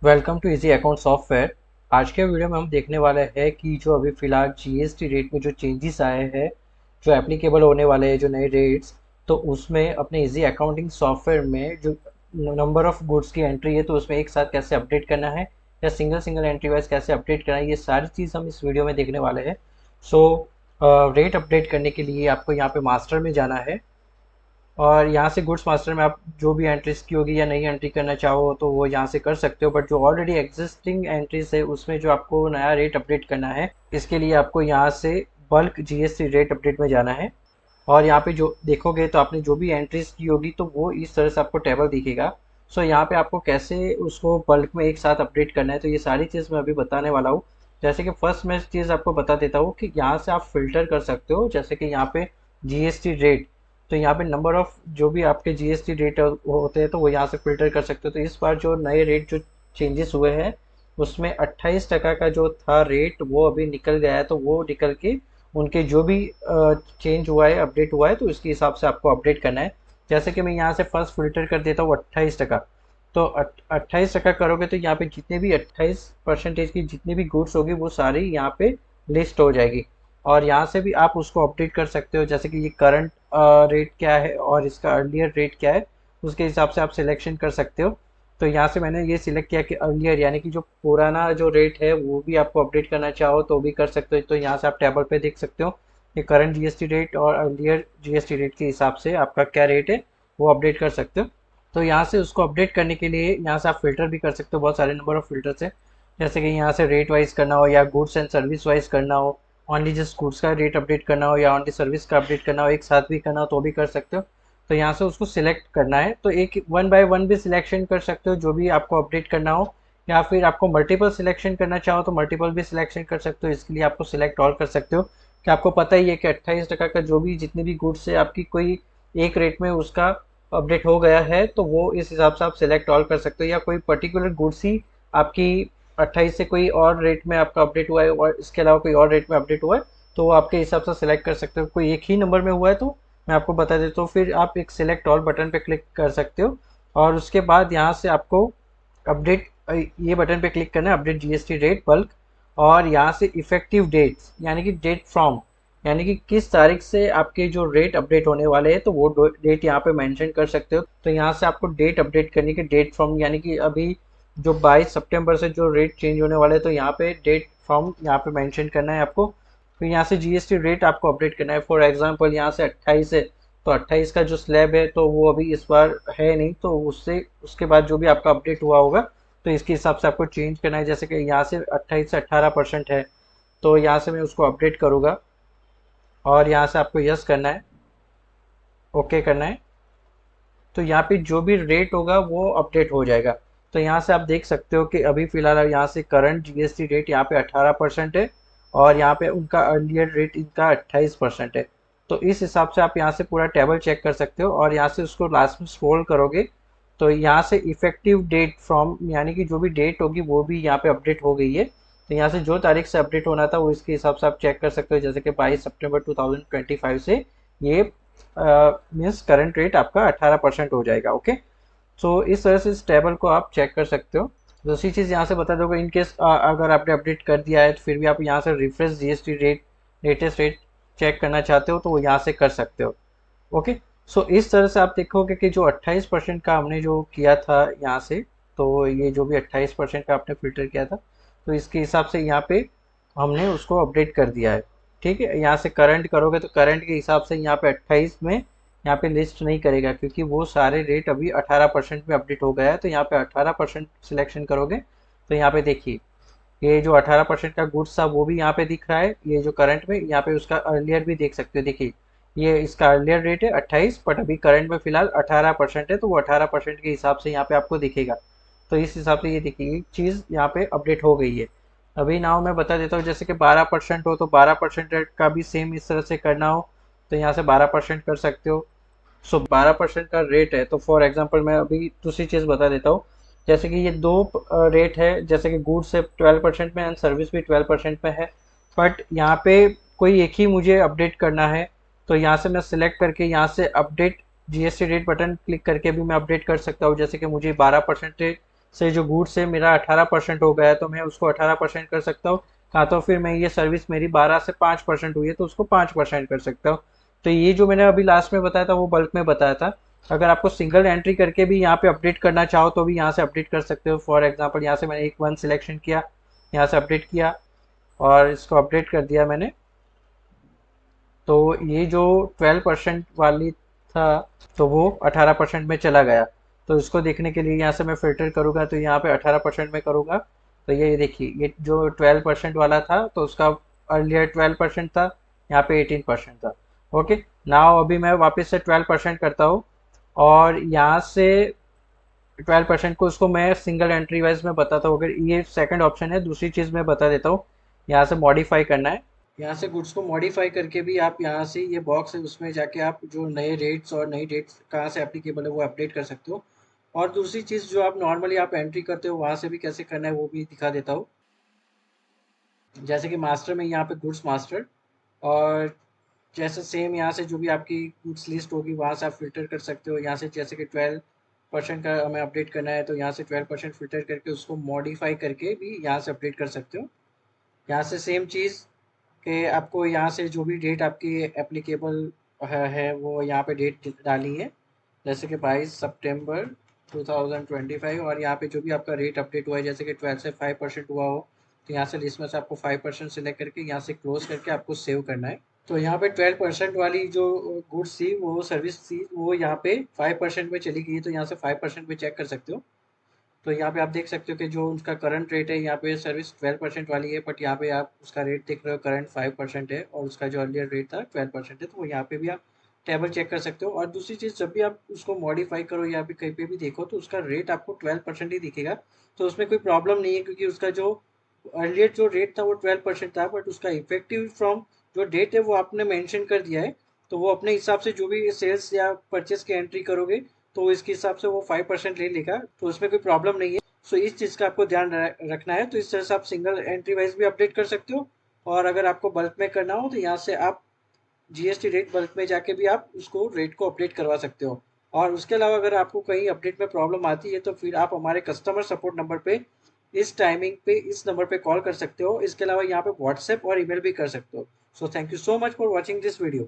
Welcome to easy account software. आज के video में हम देखने वाले हैं कि जो अभी फ़िलहाल जीएसटी रेट में जो चेंजेस आए हैं, जो एप्लीकेबल होने वाले हैं, जो नए रेट्स, तो उसमें अपने इजी अकाउंटिंग सॉफ्टवेयर में जो नंबर ऑफ गुड्स की एंट्री है तो उसमें एक साथ कैसे अपडेट करना है या सिंगल सिंगल एंट्री वाइज कैसे अपडेट करना है, ये सारी चीज़ हम इस वीडियो में देखने वाले हैं। सो रेट अपडेट करने के लिए आपको यहाँ पे मास्टर में जाना है और यहाँ से गुड्स मास्टर में आप जो भी एंट्रीज की होगी या नई एंट्री करना चाहो तो वो यहाँ से कर सकते हो। बट जो ऑलरेडी एग्जिस्टिंग एंट्रीज है उसमें जो आपको नया रेट अपडेट करना है, इसके लिए आपको यहाँ से बल्क जीएसटी रेट अपडेट में जाना है। और यहाँ पे जो देखोगे तो आपने जो भी एंट्रीज की होगी तो वो इस तरह से आपको टेबल दिखेगा। सो यहाँ पे आपको कैसे उसको बल्क में एक साथ अपडेट करना है, तो ये सारी चीज़ मैं अभी बताने वाला हूँ। जैसे कि फर्स्ट मैं चीज़ आपको बता देता हूँ कि यहाँ से आप फिल्टर कर सकते हो। जैसे कि यहाँ पे जीएसटी रेट, तो यहाँ पे नंबर ऑफ जो भी आपके जीएसटी रेट होते हैं तो वो यहाँ से फिल्टर कर सकते हो। तो इस बार जो नए रेट जो चेंजेस हुए हैं उसमें 28% का जो था रेट वो अभी निकल गया है, तो वो निकल के उनके जो भी चेंज हुआ है, अपडेट हुआ है, तो इसके हिसाब से आपको अपडेट करना है। जैसे कि मैं यहाँ से फर्स्ट फिल्टर कर देता हूँ 28%। तो 28% करोगे तो यहाँ पे जितने भी 28% की जितनी भी गुड्स होगी वो सारी यहाँ पे लिस्ट हो जाएगी। और यहाँ से भी आप उसको अपडेट कर सकते हो, जैसे कि ये करंट रेट क्या है और इसका अर्लियर रेट क्या है, उसके हिसाब से आप सिलेक्शन कर सकते हो। तो यहाँ से मैंने ये सिलेक्ट किया कि अर्लियर यानी कि जो पुराना जो रेट है वो भी आपको अपडेट करना चाहो तो भी कर सकते हो। तो यहाँ से आप टेबल पे देख सकते हो कि करंट जीएसटी रेट और अर्लियर जीएसटी रेट के हिसाब से आपका क्या रेट है वो अपडेट कर सकते हो। तो यहाँ से उसको अपडेट करने के लिए यहाँ से आप फिल्टर भी कर सकते हो। बहुत सारे नंबर ऑफ फिल्टर्स है, जैसे कि यहाँ से रेट वाइज करना हो या गुड्स एंड सर्विस वाइज करना हो, ओनली जस्ट गुड्स का रेट अपडेट करना हो या ओनली सर्विस का अपडेट करना हो, एक साथ भी करना हो तो भी कर सकते हो। तो यहाँ से उसको सिलेक्ट करना है, तो एक वन बाय वन भी सिलेक्शन कर सकते हो जो भी आपको अपडेट करना हो, या फिर आपको मल्टीपल सिलेक्शन करना चाहो तो मल्टीपल भी सिलेक्शन कर सकते हो। इसके लिए आपको सिलेक्ट ऑल कर सकते हो कि आपको पता ही है कि 28% का जो भी जितनी भी गुड्स है आपकी कोई एक रेट में उसका अपडेट हो गया है, तो वो इस हिसाब से आप सिलेक्ट ऑल कर सकते हो। या कोई पर्टिकुलर गुड्स ही आपकी 28 से कोई और रेट में आपका अपडेट हुआ है और इसके अलावा कोई और रेट में अपडेट हुआ है तो वो आपके हिसाब से सिलेक्ट कर सकते हो। कोई एक ही नंबर में हुआ है तो मैं आपको बता देता हूँ, फिर आप एक सिलेक्ट ऑल बटन पे क्लिक कर सकते हो। और उसके बाद यहाँ से आपको अपडेट ये बटन पे क्लिक करना है, अपडेट जीएसटी रेट बल्क। और यहाँ से इफेक्टिव डेट्स यानी कि डेट फ्रॉम, यानी कि किस तारीख से आपके जो रेट अपडेट होने वाले हैं तो वो डेट यहाँ पे मेंशन कर सकते हो। तो यहाँ से आपको डेट अपडेट करनी है, डेट फ्रॉम यानी कि अभी जो 22 सितंबर से जो रेट चेंज होने वाले हैं तो यहाँ पे डेट फ्रॉम यहाँ पे मेंशन करना है आपको। फिर यहाँ से जीएसटी रेट आपको अपडेट करना है। फॉर एग्जांपल यहाँ से 28 है तो 28 का जो स्लैब है तो वो अभी इस बार है नहीं, तो उससे उसके बाद जो भी आपका अपडेट हुआ होगा तो इसके हिसाब से आपको चेंज करना है। जैसे कि यहाँ से 28 से 18% है, तो यहाँ से मैं उसको अपडेट करूँगा और यहाँ से आपको यस करना है, ओके करना है। तो यहाँ पे जो भी रेट होगा वो अपडेट हो जाएगा। तो यहाँ से आप देख सकते हो कि अभी फिलहाल यहाँ से करंट जीएसटी रेट यहाँ पे 18% है और यहाँ पे उनका अर्लियर रेट इनका 28% है। तो इस हिसाब से आप यहाँ से पूरा टेबल चेक कर सकते हो और यहाँ से उसको लास्ट में स्क्रॉल करोगे तो यहाँ से इफेक्टिव डेट फ्रॉम यानी कि जो भी डेट होगी वो भी यहाँ पे अपडेट हो गई है। तो यहाँ से जो तारीख से अपडेट होना था वो इसके हिसाब से आप चेक कर सकते हो। जैसे कि 22 सितंबर 2025 से ये मीन्स करंट रेट आपका 18% हो जाएगा। ओके, सो इस तरह से इस टेबल को आप चेक कर सकते हो। दूसरी चीज़ यहाँ से बता दोगे, इन केस अगर आपने अपडेट कर दिया है तो फिर भी आप यहाँ से refresh GST rate latest rate check करना चाहते हो तो वो यहाँ से कर सकते हो। ओके, सो इस तरह से आप देखोगे कि जो 28% का हमने जो किया था यहाँ से, तो ये जो भी 28% का आपने फिल्टर किया था तो इसके हिसाब से यहाँ पे हमने उसको अपडेट कर दिया है। ठीक है, यहाँ से करंट करोगे तो करंट के हिसाब से यहाँ पे 28 में यहाँ पे लिस्ट नहीं करेगा क्योंकि वो सारे रेट अभी 18% में अपडेट हो गया है। तो यहाँ पे 18% सिलेक्शन करोगे तो यहाँ पे देखिए ये जो 18% का गुड्स था वो भी यहाँ पे दिख रहा है। ये जो करंट में यहाँ पे उसका अर्लियर भी देख सकते हो, देखिए ये इसका अर्लियर रेट है 28, बट अभी करंट में फिलहाल 18% है तो वो 18% के हिसाब से यहाँ पे आपको दिखेगा। तो इस हिसाब से ये देखिए एक चीज़ यहाँ पे अपडेट हो गई है। अभी नाउ मैं बता देता हूँ, जैसे कि 12% हो तो 12% का भी सेम इस तरह से करना हो तो यहाँ से 12% कर सकते हो। सो 12% का रेट है तो फॉर एग्जांपल मैं अभी दूसरी चीज़ बता देता हूँ। जैसे कि ये दो रेट है, जैसे कि गुड्स है 12% में एंड सर्विस भी 12% में है, बट यहाँ पे कोई एक ही मुझे अपडेट करना है। तो यहाँ से मैं सिलेक्ट करके यहाँ से update GST rate button click करके भी मैं अपडेट कर सकता हूँ। जैसे कि मुझे 12% से जो गुड्स है मेरा 18% हो गया है तो मैं उसको 18% कर सकता हूँ, या तो फिर मैं ये सर्विस मेरी 12 से 5% हुई है तो उसको 5% कर सकता हूँ। तो ये जो मैंने अभी लास्ट में बताया था वो बल्क में बताया था। अगर आपको सिंगल एंट्री करके भी यहाँ पे अपडेट करना चाहो तो भी यहाँ से अपडेट कर सकते हो। फॉर एग्जांपल यहाँ से मैंने एक वन सिलेक्शन किया, यहाँ से अपडेट किया और इसको अपडेट कर दिया मैंने। तो ये जो 12% वाली था तो वो 18% में चला गया। तो इसको देखने के लिए यहाँ से मैं फिल्टर करूँगा तो यहाँ पे 18% में करूँगा तो ये देखिए ये जो 12% वाला था तो उसका अर्लियर 12% था, यहाँ पे 18% था। ओके, नाउ अभी मैं वापस से 12% करता हूँ और यहाँ से 12% को उसको मैं सिंगल एंट्री वाइज में बताता हूँ। अगर ये सेकंड ऑप्शन है, दूसरी चीज़ मैं बता देता हूँ। यहाँ से मॉडिफाई करना है, यहाँ से गुड्स को मॉडिफाई करके भी आप यहाँ से ये बॉक्स है उसमें जाके आप जो नए रेट्स और नई डेट्स कहाँ से एप्लीकेबल है वो अपडेट कर सकते हो। और दूसरी चीज़ जो आप नॉर्मली आप एंट्री करते हो वहाँ से भी कैसे करना है वो भी दिखा देता हूँ। जैसे कि मास्टर में यहाँ पे गुड्स मास्टर, और जैसे सेम यहाँ से जो भी आपकी गुड्स लिस्ट होगी वहाँ से आप फिल्टर कर सकते हो। यहाँ से जैसे कि 12% का हमें अपडेट करना है तो यहाँ से 12% फिल्टर करके उसको मॉडिफाई करके भी यहाँ से अपडेट कर सकते हो। यहाँ से सेम चीज़ कि आपको यहाँ से जो भी डेट आपकी एप्लीकेबल है वो यहाँ पे डेट डाली है, जैसे कि 22 सितंबर 2025, और यहाँ पे जो भी आपका रेट अपडेट हुआ है जैसे कि 12 से 5% हुआ हो तो यहाँ से लिस्ट में से आपको 5% सिलेक्ट करके यहाँ से क्लोज करके आपको सेव करना है। तो यहाँ पे 12% वाली जो गुड्स थी वो सर्विस थी वो यहाँ पे 5% में चली गई, तो यहाँ से 5% में चेक कर सकते हो। तो यहाँ पे आप देख सकते हो कि जो उसका करंट रेट है यहाँ पे सर्विस 12% वाली है, बट यहाँ पे आप उसका रेट देख रहे हो करंट 5% है और उसका जो अर्लियर रेट था 12% है, तो वो यहाँ पे भी आप टेबल चेक कर सकते हो। और दूसरी चीज़ जब भी आप उसको मॉडिफाई करो या फिर कहीं पे भी देखो तो उसका रेट आपको 12% ही दिखेगा। तो उसमें कोई प्रॉब्लम नहीं है क्योंकि उसका जो अर्लियर जो रेट था वो 12% था, बट उसका इफेक्टिव फ्रॉम जो डेट है वो आपने मेंशन कर दिया है। तो वो अपने हिसाब से जो भी सेल्स या परचेस की एंट्री करोगे तो इसके हिसाब से वो 5% ले लेगा, तो उसमें कोई प्रॉब्लम नहीं है। सो इस चीज़ का आपको ध्यान रखना है। तो इस तरह से आप सिंगल एंट्री वाइज भी अपडेट कर सकते हो, और अगर आपको बल्क में करना हो तो यहाँ से आप जीएसटी रेट बल्क में जाके भी आप उसको रेट को अपडेट करवा सकते हो। और उसके अलावा अगर आपको कहीं अपडेट में प्रॉब्लम आती है तो फिर आप हमारे कस्टमर सपोर्ट नंबर पे इस टाइमिंग पे इस नंबर पे कॉल कर सकते हो। इसके अलावा यहाँ पे व्हाट्सएप और ईमेल भी कर सकते हो। So thank you so much for watching this video.